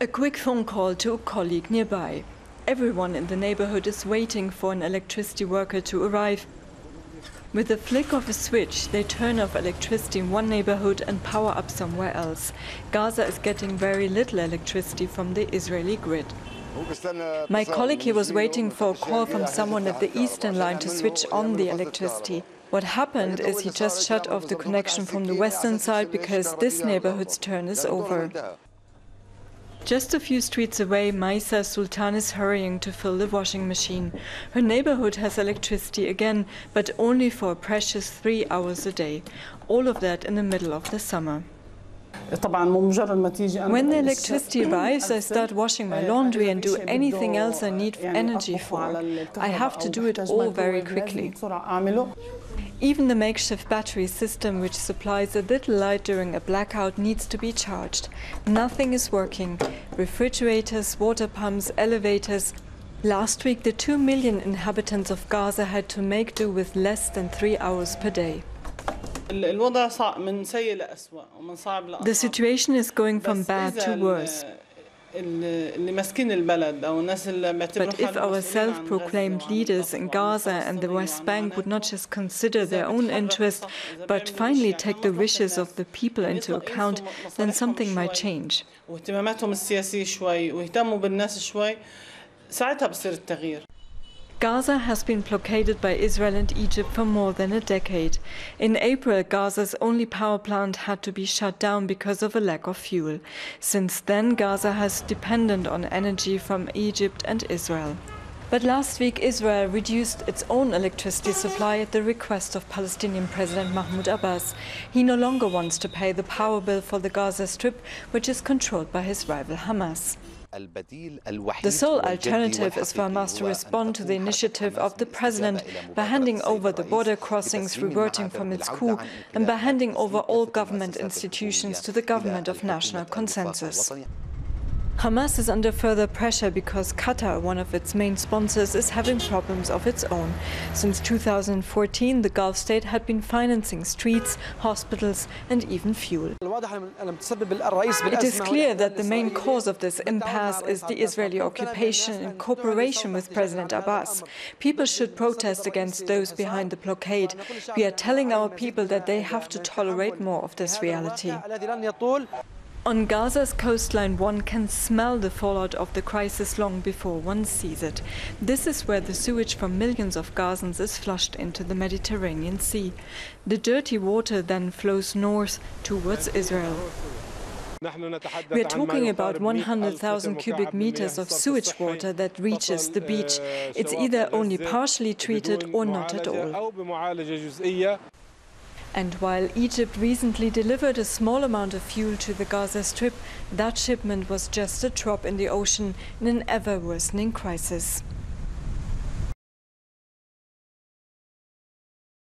A quick phone call to a colleague nearby. Everyone in the neighborhood is waiting for an electricity worker to arrive. With a flick of a switch, they turn off electricity in one neighborhood and power up somewhere else. Gaza is getting very little electricity from the Israeli grid. My colleague here was waiting for a call from someone at the eastern line to switch on the electricity. What happened is he just shut off the connection from the western side because this neighborhood's turn is over. Just a few streets away, Maisa Sultan is hurrying to fill the washing machine. Her neighborhood has electricity again, but only for a precious 3 hours a day. All of that in the middle of the summer. When the electricity arrives, I start washing my laundry and do anything else I need energy for. I have to do it all very quickly. Even the makeshift battery system, which supplies a little light during a blackout, needs to be charged. Nothing is working. Refrigerators, water pumps, elevators. Last week, the 2 million inhabitants of Gaza had to make do with less than 3 hours per day. The situation is going from bad to worse. But if our self-proclaimed leaders in Gaza and the West Bank would not just consider their own interest, but finally take the wishes of the people into account, then something might change. Gaza has been blockaded by Israel and Egypt for more than a decade. In April, Gaza's only power plant had to be shut down because of a lack of fuel. Since then, Gaza has depended on energy from Egypt and Israel. But last week, Israel reduced its own electricity supply at the request of Palestinian President Mahmoud Abbas. He no longer wants to pay the power bill for the Gaza Strip, which is controlled by his rival Hamas. The sole alternative is for Hamas to respond to the initiative of the president by handing over the border crossings, reverting from its coup, and by handing over all government institutions to the government of national consensus. Hamas is under further pressure because Qatar, one of its main sponsors, is having problems of its own. Since 2014, the Gulf state had been financing streets, hospitals and even fuel. It is clear that the main cause of this impasse is the Israeli occupation in cooperation with President Abbas. People should protest against those behind the blockade. We are telling our people that they have to tolerate more of this reality. On Gaza's coastline, one can smell the fallout of the crisis long before one sees it. This is where the sewage from millions of Gazans is flushed into the Mediterranean Sea. The dirty water then flows north towards Israel. We are talking about 100,000 cubic meters of sewage water that reaches the beach. It's either only partially treated or not at all. And while Egypt recently delivered a small amount of fuel to the Gaza Strip, that shipment was just a drop in the ocean in an ever-worsening crisis.